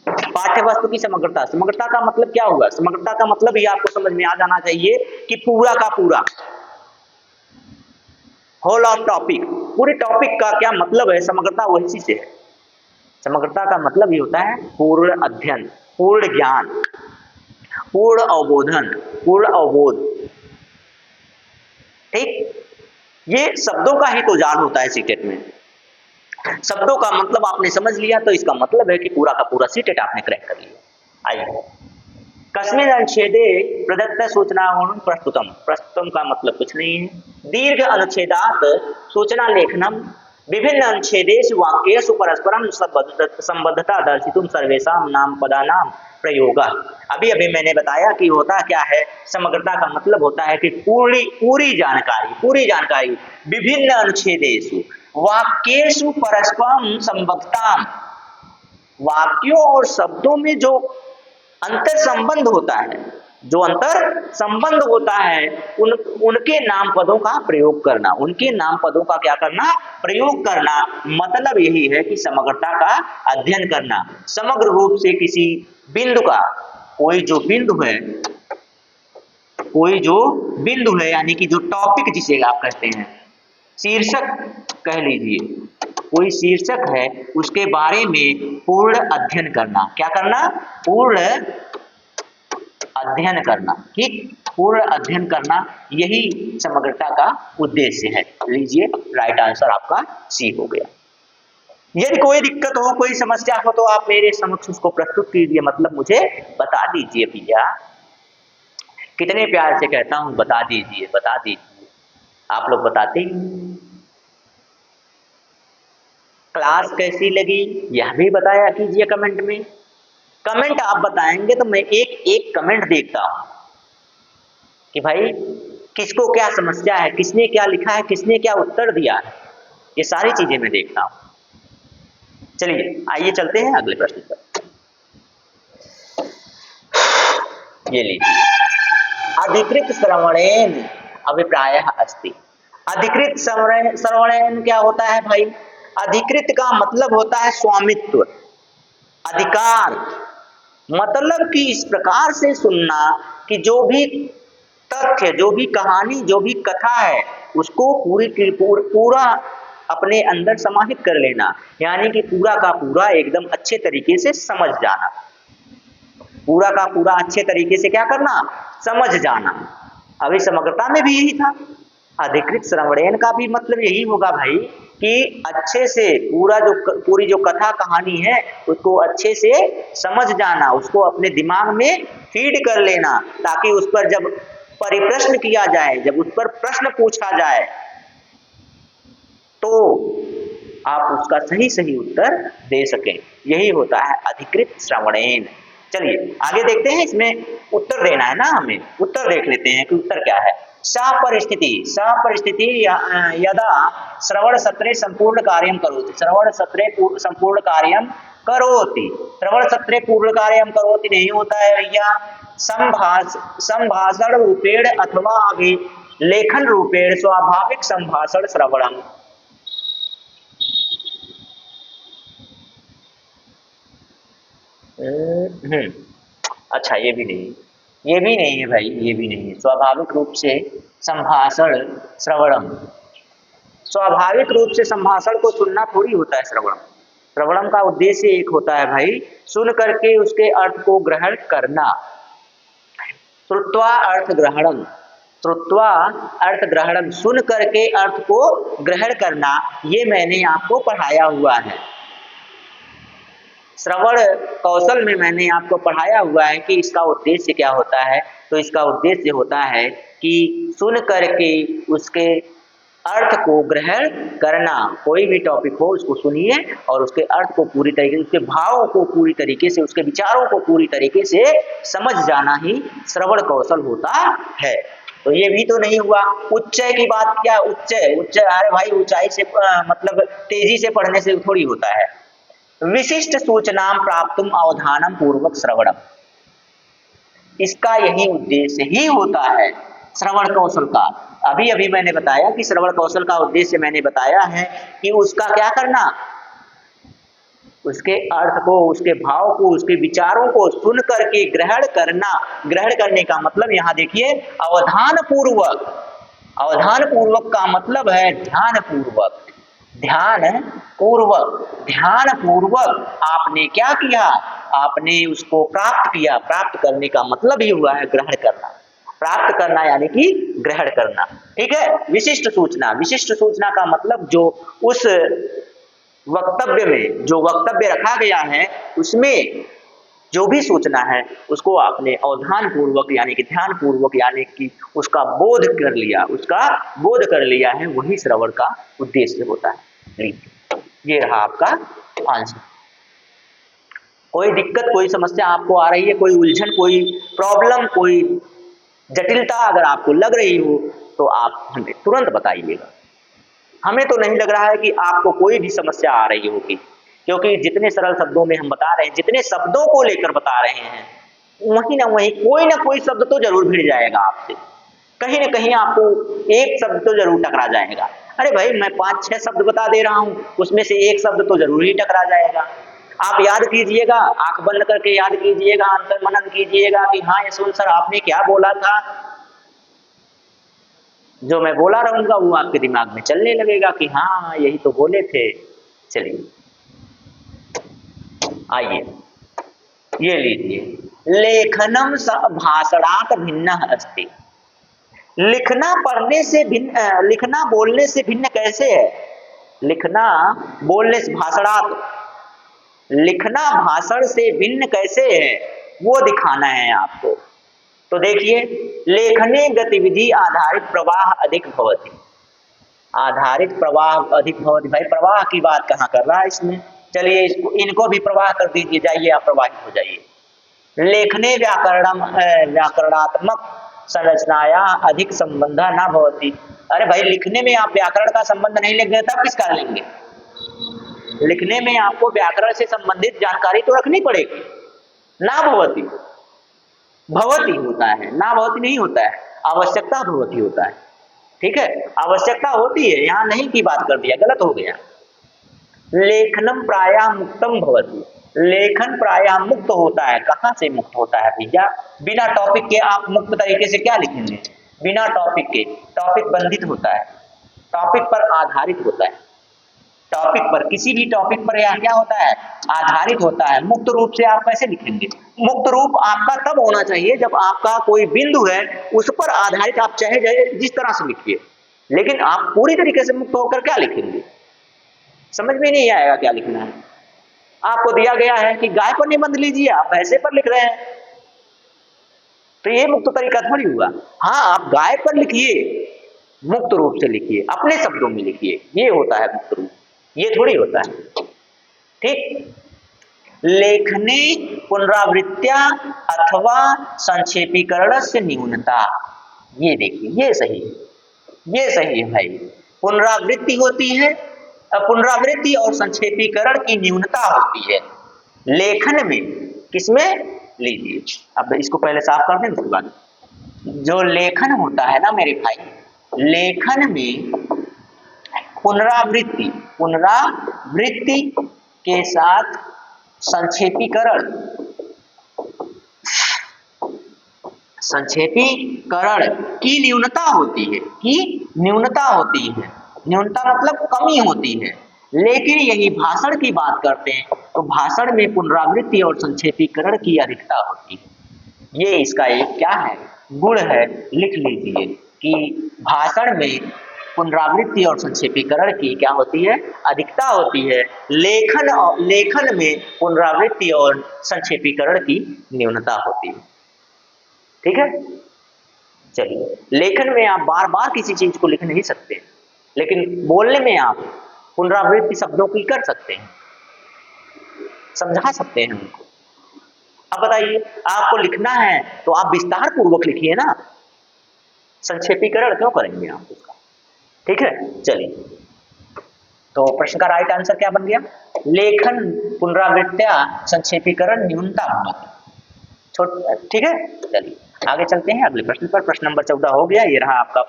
पाठ्य वस्तु की समग्रता, समग्रता का मतलब क्या हुआ, समग्रता का मतलब ही आपको समझ में आ जाना चाहिए कि पूरा का पूरा, होल ऑफ टॉपिक, पूरे टॉपिक का क्या मतलब है, समग्रता वही चीज है। समग्रता का मतलब ही होता है पूर्ण अध्ययन, पूर्ण ज्ञान, पूर्ण अवबोधन, पूर्ण अवबोध। ठीक, ये शब्दों का ही तो जाल होता है सीटेट में। शब्दों का मतलब आपने समझ लिया तो इसका मतलब है कि पूरा का पूरा सीटेट आपने क्रैक कर लिया। आइए, कस्मिन् अनुच्छेदे प्रदत्त सूचनाओं प्रस्तुतम, प्रस्तुतम का मतलब कुछ नहीं है, दीर्घ अनुच्छेदात सूचना लेखनम, विभिन्न अनुच्छेदेषु वाक्येषु परस्परम संबद्धता दर्शितुम सर्वेषां नाम पदानाम प्रयोगः। अभी अभी मैंने बताया कि होता क्या है, समग्रता का मतलब होता है कि पूरी जानकारी विभिन्न अनुच्छेदेषु वाक्येषु परस्परम संबद्धता, वाक्यों और शब्दों में जो अंतर संबंध होता है, जो अंतर संबंध होता है उनके नाम पदों का प्रयोग करना, उनके नाम पदों का क्या करना, प्रयोग करना। मतलब यही है कि समग्रता का अध्ययन करना, समग्र रूप से किसी बिंदु का, कोई जो बिंदु है यानी कि जो टॉपिक जिसे आप कहते हैं, शीर्षक कह लीजिए, कोई शीर्षक है उसके बारे में पूर्ण अध्ययन करना। क्या करना? पूर्ण अध्ययन करना। ठीक, पूर्ण अध्ययन करना, यही समग्रता का उद्देश्य है। लीजिए, राइट आंसर आपका सी हो गया। यदि कोई दिक्कत हो, कोई समस्या हो तो आप मेरे समक्ष उसको प्रस्तुत कीजिए, मतलब मुझे बता दीजिए भैया। कितने प्यार से कहता हूं, बता दीजिए, बता दीजिए। आप लोग बताते ही। क्लास कैसी लगी यह भी बताया कीजिए कमेंट में। कमेंट आप बताएंगे तो मैं एक एक कमेंट देखता हूं कि भाई किसको क्या समस्या है, किसने क्या लिखा है, किसने क्या उत्तर दिया है, ये सारी चीजें मैं देखता हूं। चलिए आइए चलते हैं अगले प्रश्न पर। ये लीजिए, अधिकृत श्रवणेन अभिप्रायः अस्ति। अधिकृत श्रवणेन क्या होता है भाई? अधिकृत का मतलब होता है स्वामित्व, अधिकार, मतलब कि इस प्रकार से सुनना कि जो भी तथ्य, जो भी कहानी, जो भी कथा है उसको पूरा अपने अंदर समाहित कर लेना, यानी कि पूरा का पूरा एकदम अच्छे तरीके से समझ जाना, पूरा का पूरा अच्छे तरीके से क्या करना, समझ जाना। अभी समग्रता में भी यही था, अधिकृत श्रवणेन का भी मतलब यही होगा भाई कि अच्छे से पूरी जो कथा कहानी है उसको अच्छे से समझ जाना, उसको अपने दिमाग में फीड कर लेना, ताकि उस पर जब परिप्रश्न किया जाए, जब उस पर प्रश्न पूछा जाए तो आप उसका सही उत्तर दे सकें। यही होता है अधिकृत श्रवणेन। चलिए आगे देखते हैं, इसमें उत्तर देना है ना, हमें उत्तर देख लेते हैं कि उत्तर क्या है। परिस्थिति यदा श्रवण सत्रे संपूर्ण कार्यम करोति, श्रवण सत्रे संपूर्ण कार्यम करोति, श्रवण सत्रे पूर्ण कार्यम करोति नहीं होता है भैया, संभाषण रूपेण अथवा अभिलेखन रूपेण स्वाभाविक संभाषण श्रवणम। अच्छा, ये भी नहीं है भाई, ये भी नहीं है। स्वाभाविक रूप से संभाषण श्रवणम, स्वाभाविक रूप से संभाषण को सुनना थोड़ी होता है श्रवणम। श्रवणम का उद्देश्य एक होता है भाई, सुन करके उसके अर्थ को ग्रहण करना। श्रुत्वा अर्थ ग्रहणम, श्रुत्वा अर्थ ग्रहणम, सुन करके अर्थ को ग्रहण करना, ये मैंने आपको पढ़ाया हुआ है। श्रवण कौशल में मैंने आपको पढ़ाया हुआ है कि इसका उद्देश्य क्या होता है। तो इसका उद्देश्य होता है कि सुन करके उसके अर्थ को ग्रहण करना। कोई भी टॉपिक हो उसको सुनिए और उसके अर्थ को पूरी तरीके से, उसके भावों को पूरी तरीके से, उसके विचारों को पूरी तरीके से समझ जाना ही श्रवण कौशल होता है। तो ये भी तो नहीं हुआ। उच्चय की बात, क्या उच्चय, अरे भाई ऊंचाई से मतलब तेजी से पढ़ने से थोड़ी होता है। विशिष्ट सूचना प्राप्तुम अवधानम पूर्वक श्रवणम, इसका यही उद्देश्य ही होता है श्रवण कौशल का। अभी अभी मैंने बताया कि श्रवण कौशल का उद्देश्य मैंने बताया है कि उसका क्या करना, उसके अर्थ को, उसके भाव को, उसके विचारों को सुन करके ग्रहण करना। ग्रहण करने का मतलब यहाँ देखिए अवधान पूर्वक, अवधान पूर्वक का मतलब है ध्यान पूर्वक, ध्यान पूर्वक आपने क्या किया, आपने उसको प्राप्त किया। प्राप्त करने का मतलब ही हुआ है ग्रहण करना, प्राप्त करना यानी कि ग्रहण करना। ठीक है। विशिष्ट सूचना का मतलब जो उस वक्तव्य में जो वक्तव्य रखा गया है उसमें जो भी सूचना है उसको आपने अवधान पूर्वक यानी कि ध्यान पूर्वक यानी कि उसका बोध कर लिया है, वही श्रवण का उद्देश्य होता है। ये रहा आपका आंसर। कोई दिक्कत, कोई समस्या आपको आ रही है, कोई उलझन, कोई प्रॉब्लम, कोई जटिलता अगर आपको लग रही हो तो आप हमें तुरंत बताइएगा। हमें तो नहीं लग रहा है कि आपको कोई भी समस्या आ रही होगी, क्योंकि जितने सरल शब्दों में हम बता रहे हैं, जितने शब्दों को लेकर बता रहे हैं, वहीं ना वहीं कोई ना कोई शब्द तो जरूर भिड़ जाएगा आपसे, कहीं ना कहीं आपको एक शब्द तो जरूर टकरा जाएगा। अरे भाई मैं 5-6 शब्द बता दे रहा हूँ, उसमें से एक शब्द तो जरूर ही टकरा जाएगा। आप याद कीजिएगा, आंख बंद करके याद कीजिएगा, अंतर मनन कीजिएगा कि हाँ यशवंत सर आपने क्या बोला था। जो मैं बोला रहूंगा वो आपके दिमाग में चलने लगेगा कि हाँ यही तो बोले थे। चलिए आइए, ये लीजिए, लेखनम स भाषणात् भिन्न अस्ति। लिखना पढ़ने से भिन्न, लिखना बोलने से भिन्न कैसे है? लिखना बोलने से, भाषणात्, लिखना भाषण से भिन्न कैसे है वो दिखाना है आपको। तो देखिए, लेखने गतिविधि आधारित प्रवाह अधिक भवति। आधारित प्रवाह अधिक भवति, भाई प्रवाह की बात कहाँ कर रहा है इसमें? चलिए इसको, इनको भी प्रवाह कर दीजिए, जाइए आप प्रवाहित हो जाइए। लेखने व्याकरणात्मक संरचनाया अधिक संबंध न भवति। अरे भाई लिखने में आप व्याकरण का संबंध नहीं लेंगे तब किसका लेंगे? लिखने में आपको व्याकरण से संबंधित जानकारी तो रखनी पड़ेगी। ना भवति, भवति होता है, ना भवति नहीं होता है, आवश्यकता भवति होता है। ठीक है, आवश्यकता होती है, यहाँ नहीं की बात कर दिया, गलत हो गया। लेखनम प्रायः मुक्तम भवति, लेखन प्रायः मुक्त होता है। कहाँ से मुक्त होता है भैया? बिना टॉपिक के आप मुक्त तरीके से क्या लिखेंगे? बिना टॉपिक के, टॉपिक बंधित होता है, टॉपिक पर आधारित होता है, टॉपिक पर, किसी भी टॉपिक पर यह क्या होता है? आधारित होता है। मुक्त रूप से आप कैसे लिखेंगे? मुक्त रूप आपका तब होना चाहिए जब आपका कोई बिंदु है उस पर आधारित, आप चाहे जिस तरह से लिखिए, लेकिन आप पूरी तरीके से मुक्त होकर क्या लिखेंगे? समझ में नहीं आएगा क्या लिखना है। आपको दिया गया है कि गाय पर निबंध लीजिए, आप भैंसे पर लिख रहे हैं, तो ये मुक्त तरीका थोड़ी हुआ। हाँ आप गाय पर लिखिए, मुक्त रूप से लिखिए, अपने शब्दों में लिखिए, ये होता है मुक्त रूप, ये थोड़ी होता है। ठीक, लेखने पुनरावृत्त्या अथवा संक्षेपीकरण से न्यूनता। ये देखिए, ये सही है, ये सही है भाई। पुनरावृत्ति होती है, पुनरावृत्ति और संक्षेपीकरण की न्यूनता होती है लेखन में। किसमें? लीजिए, अब इसको पहले साफ कर दें उसके बाद। जो लेखन होता है ना मेरे भाई, लेखन में पुनरावृत्ति, पुनरावृत्ति के साथ संक्षेपीकरण, संक्षेपीकरण की न्यूनता होती है, की न्यूनता होती है। न्यूनता मतलब कमी होती है। लेकिन यही भाषण की बात करते हैं तो भाषण में पुनरावृत्ति और संक्षेपीकरण की अधिकता होती है। ये इसका एक क्या है? गुण है। लिख लीजिए कि भाषण में पुनरावृत्ति और संक्षेपीकरण की क्या होती है? अधिकता होती है। लेखन में पुनरावृत्ति और संक्षेपीकरण की न्यूनता होती है। ठीक है, चलिए, लेखन में आप बार बार किसी चीज को लिख नहीं सकते, लेकिन बोलने में आप पुनरावृत्ति शब्दों की कर सकते हैं, समझा सकते हैं उनको। अब बताइए, आपको लिखना है तो आप विस्तार पूर्वक लिखिए ना, संक्षेपीकरण क्यों करेंगे आप उसका? ठीक है, चलिए, तो प्रश्न का राइट आंसर क्या बन गया? लेखन पुनरावृत्त्या संक्षेपीकरण न्यूनता भवति। ठीक है, चलिए आगे चलते हैं अगले प्रश्न पर। प्रश्न नंबर 14 हो गया, ये रहा आपका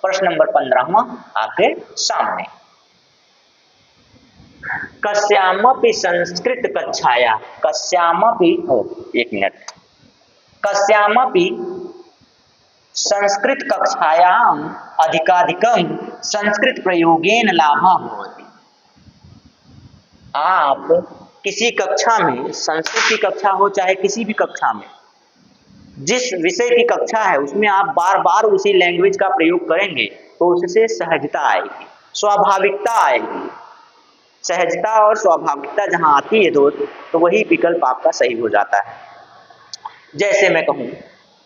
प्रश्न नंबर 15वां आपके सामने। कस्यामपि संस्कृत कक्षाया, कस्यामपि, एक मिनट, कस्यामपि संस्कृत कक्षायाम अधिकाधिकम संस्कृत प्रयोगेन लाभः भवति। आप किसी कक्षा में, संस्कृत की कक्षा हो चाहे किसी भी कक्षा में, जिस विषय की कक्षा है उसमें आप बार बार उसी लैंग्वेज का प्रयोग करेंगे तो उससे सहजता आएगी, स्वाभाविकता आएगी। सहजता और स्वाभाविकता जहां आती है दोस्त, तो वही विकल्प आपका सही हो जाता है। जैसे मैं कहूं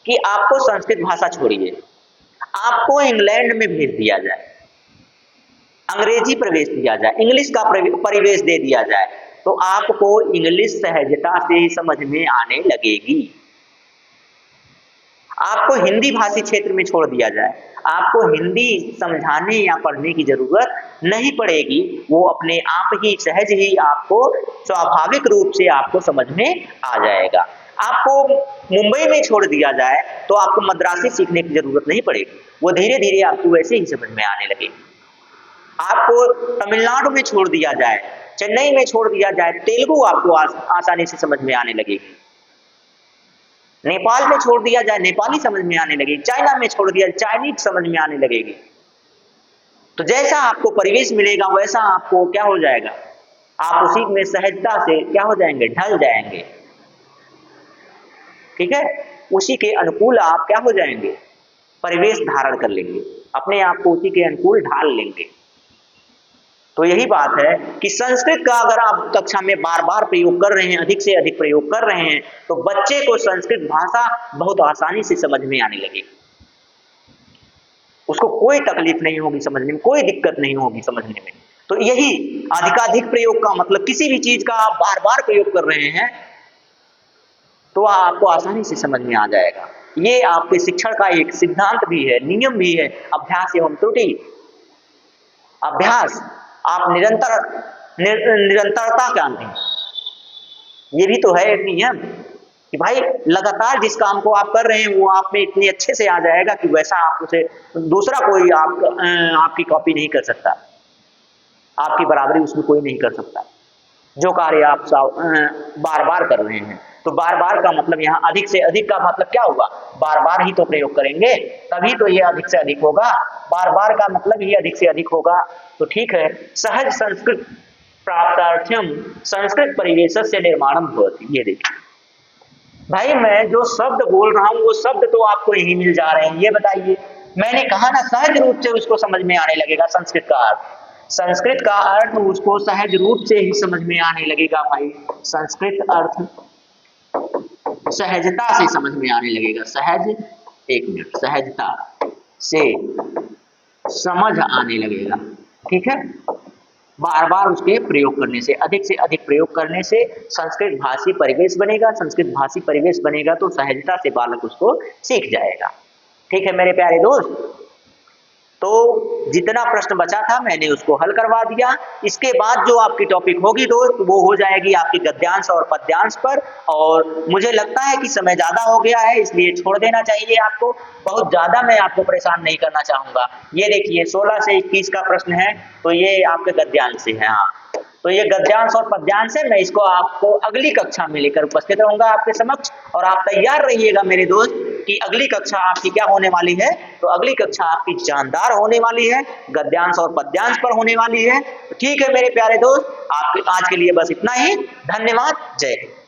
कि आपको संस्कृत भाषा छोड़िए, आपको इंग्लैंड में भेज दिया जाए, अंग्रेजी प्रवेश दिया जाए, इंग्लिश का परिवेश दे दिया जाए, तो आपको इंग्लिश सहजता से समझ में आने लगेगी। आपको हिंदी भाषी क्षेत्र में छोड़ दिया जाए, आपको हिंदी समझाने या पढ़ने की जरूरत नहीं पड़ेगी, वो अपने आप ही सहज ही आपको स्वाभाविक रूप से आपको समझ में आ जाएगा। आपको मुंबई में छोड़ दिया जाए तो आपको मद्रासी सीखने की जरूरत नहीं पड़ेगी, वो धीरे धीरे आपको वैसे ही समझ में आने लगेगी। आपको तमिलनाडु में छोड़ दिया जाए, चेन्नई में छोड़ दिया जाए, तेलुगु आपको आसानी से समझ में आने लगेगी। नेपाल में छोड़ दिया जाए, नेपाली समझ में आने लगेगी। चाइना में छोड़ दिया, चाइनीज समझ में आने लगेगी। तो जैसा आपको परिवेश मिलेगा वैसा आपको क्या हो जाएगा, आप उसी में सहजता से क्या हो जाएंगे, ढल जाएंगे। ठीक है, उसी के अनुकूल आप क्या हो जाएंगे, परिवेश धारण कर लेंगे, अपने आप को उसी के अनुकूल ढाल लेंगे। तो यही बात है कि संस्कृत का अगर आप कक्षा में बार बार प्रयोग कर रहे हैं, अधिक से अधिक प्रयोग कर रहे हैं, तो बच्चे को संस्कृत भाषा बहुत आसानी से समझ में आने लगेगी। उसको कोई तकलीफ नहीं होगी समझने में, कोई दिक्कत नहीं होगी समझने में। तो यही अधिकाधिक प्रयोग का मतलब, किसी भी चीज का आप बार बार प्रयोग कर रहे हैं तो आपको आसानी से समझ में आ जाएगा। ये आपके शिक्षण का एक सिद्धांत भी है, नियम भी है, अभ्यास एवं त्रुटि। अभ्यास आप निरंतरता जानते हैं, ये भी तो है एक नियम कि भाई लगातार जिस काम को आप कर रहे हैं वो आप में इतने अच्छे से आ जाएगा कि वैसा आप उसे दूसरा कोई आपकी कॉपी नहीं कर सकता, आपकी बराबरी उसमें कोई नहीं कर सकता। जो कार्य आप बार बार कर रहे हैं, तो बार बार का मतलब यहाँ अधिक से अधिक का मतलब क्या होगा, बार बार ही तो प्रयोग करेंगे तभी तो ये अधिक से अधिक होगा, बार बार का मतलब ही अधिक से अधिक होगा। तो ठीक है, सहज संस्कृत प्राप्तार्थम संस्कृत परिवेश से निर्माणम भवति। ये देखिए भाई, मैं जो शब्द बोल रहा हूँ वो शब्द तो आपको यही मिल जा रहे हैं। ये बताइए, मैंने कहा ना सहज रूप से उसको समझ में आने लगेगा संस्कृत का अर्थ, संस्कृत का अर्थ उसको सहज रूप से ही समझ में आने लगेगा। भाई संस्कृत अर्थ सहजता से समझ में आने लगेगा, सहज, एक मिनट, सहजता से समझ आने लगेगा। ठीक है, बार बार उसके प्रयोग करने से, अधिक से अधिक प्रयोग करने से संस्कृत भाषी परिवेश बनेगा, संस्कृत भाषी परिवेश बनेगा तो सहजता से बालक उसको सीख जाएगा। ठीक है मेरे प्यारे दोस्त, तो जितना प्रश्न बचा था मैंने उसको हल करवा दिया। इसके बाद जो आपकी टॉपिक होगी दोस्त वो हो जाएगी आपकी गद्यांश और पद्यांश पर, और मुझे लगता है कि समय ज्यादा हो गया है इसलिए छोड़ देना चाहिए आपको, बहुत ज्यादा मैं आपको परेशान नहीं करना चाहूंगा। ये देखिए 16 से 21 का प्रश्न है, तो ये आपके गद्यांश से है। हाँ, तो ये गद्यांश और पद्यांश है, मैं इसको आपको अगली कक्षा में लेकर उपस्थित रहूंगा आपके समक्ष, और आप तैयार रहिएगा मेरे दोस्त कि अगली कक्षा आपकी क्या होने वाली है, तो अगली कक्षा आपकी जानदार होने वाली है, गद्यांश और पद्यांश पर होने वाली है। ठीक है मेरे प्यारे दोस्त, आपके आज के लिए बस इतना ही। धन्यवाद, जय हिंद।